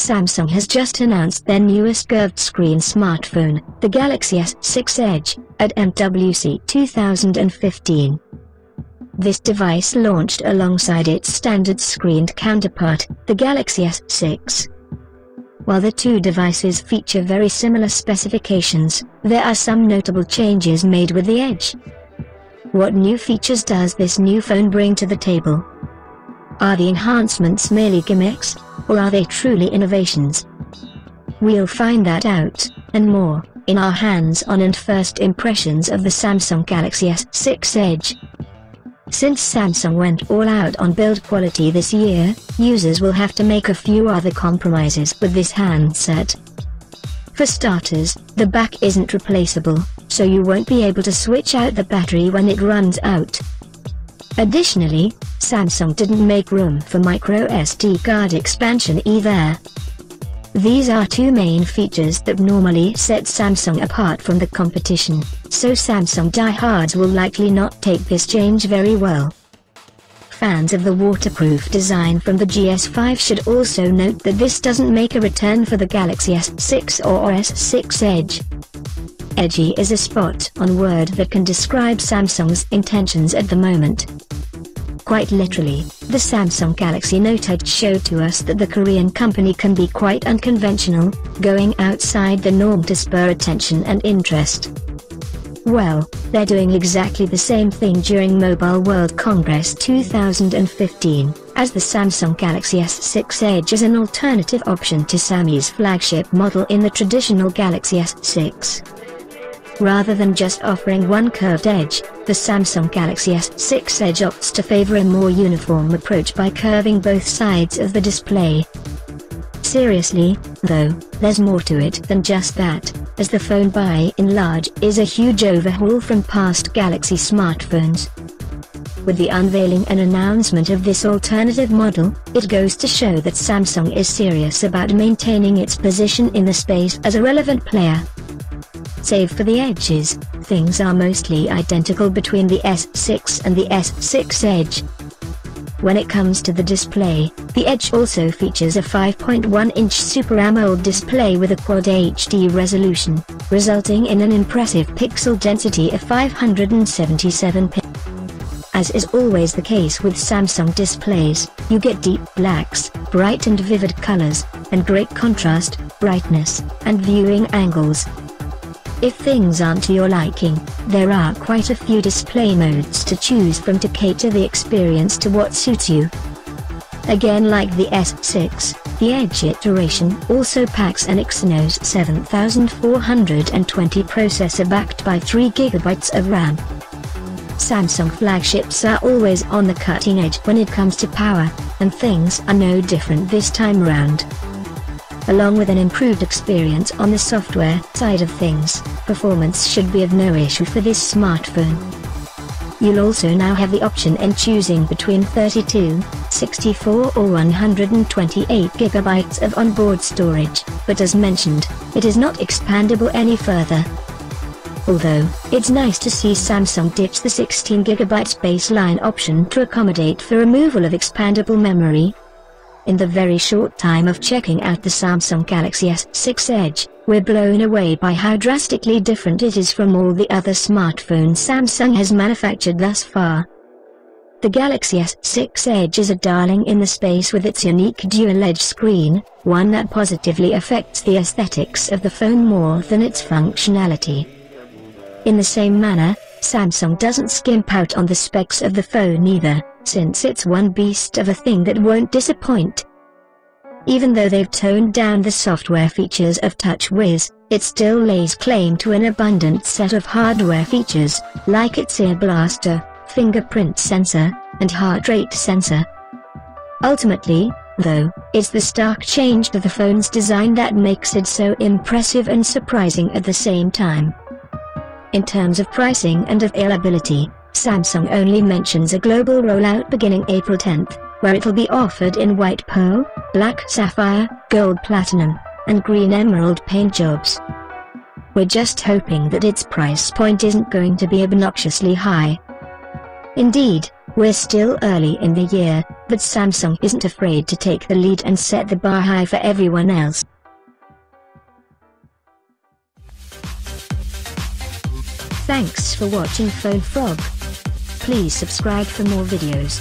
Samsung has just announced their newest curved screen smartphone, the Galaxy S6 Edge, at MWC 2015. This device launched alongside its standard screened counterpart, the Galaxy S6. While the two devices feature very similar specifications, there are some notable changes made with the Edge. What new features does this new phone bring to the table? Are the enhancements merely gimmicks, or are they truly innovations? We'll find that out, and more, in our hands-on and first impressions of the Samsung Galaxy S6 Edge. Since Samsung went all out on build quality this year, users will have to make a few other compromises with this handset. For starters, the back isn't replaceable, so you won't be able to switch out the battery when it runs out. Additionally, Samsung didn't make room for micro SD card expansion either. These are two main features that normally set Samsung apart from the competition, so Samsung diehards will likely not take this change very well. Fans of the waterproof design from the GS5 should also note that this doesn't make a return for the Galaxy S6 or S6 Edge. Edgy is a spot-on word that can describe Samsung's intentions at the moment. Quite literally, the Samsung Galaxy Note Edge showed to us that the Korean company can be quite unconventional, going outside the norm to spur attention and interest. Well, they're doing exactly the same thing during Mobile World Congress 2015, as the Samsung Galaxy S6 Edge is an alternative option to Sammy's flagship model in the traditional Galaxy S6. Rather than just offering one curved edge, the Samsung Galaxy S6 Edge opts to favor a more uniform approach by curving both sides of the display. Seriously, though, there's more to it than just that, as the phone by and large is a huge overhaul from past Galaxy smartphones. With the unveiling and announcement of this alternative model, it goes to show that Samsung is serious about maintaining its position in the space as a relevant player. Save for the edges, things are mostly identical between the S6 and the S6 Edge. When it comes to the display, the Edge also features a 5.1-inch Super AMOLED display with a Quad HD resolution, resulting in an impressive pixel density of 577 pixels. As is always the case with Samsung displays, you get deep blacks, bright and vivid colors, and great contrast, brightness, and viewing angles. If things aren't to your liking, there are quite a few display modes to choose from to cater the experience to what suits you. Again, like the S6, the Edge iteration also packs an Exynos 7420 processor backed by 3GB of RAM. Samsung flagships are always on the cutting edge when it comes to power, and things are no different this time around. Along with an improved experience on the software side of things, performance should be of no issue for this smartphone. You'll also now have the option in choosing between 32, 64 or 128 GB of onboard storage, but as mentioned, it is not expandable any further. Although, it's nice to see Samsung ditch the 16 GB baseline option to accommodate for removal of expandable memory. In the very short time of checking out the Samsung Galaxy S6 Edge, we're blown away by how drastically different it is from all the other smartphones Samsung has manufactured thus far. The Galaxy S6 Edge is a darling in the space with its unique dual-edge screen, one that positively affects the aesthetics of the phone more than its functionality. In the same manner, Samsung doesn't skimp out on the specs of the phone either, since it's one beast of a thing that won't disappoint. Even though they've toned down the software features of TouchWiz, it still lays claim to an abundant set of hardware features, like its ear blaster, fingerprint sensor, and heart rate sensor. Ultimately, though, it's the stark change to the phone's design that makes it so impressive and surprising at the same time. In terms of pricing and availability, Samsung only mentions a global rollout beginning April 10th, where it'll be offered in white pearl, black sapphire, gold platinum, and green emerald paint jobs. We're just hoping that its price point isn't going to be obnoxiously high. Indeed, we're still early in the year, but Samsung isn't afraid to take the lead and set the bar high for everyone else. Thanks for watching Phone Frog. Please subscribe for more videos.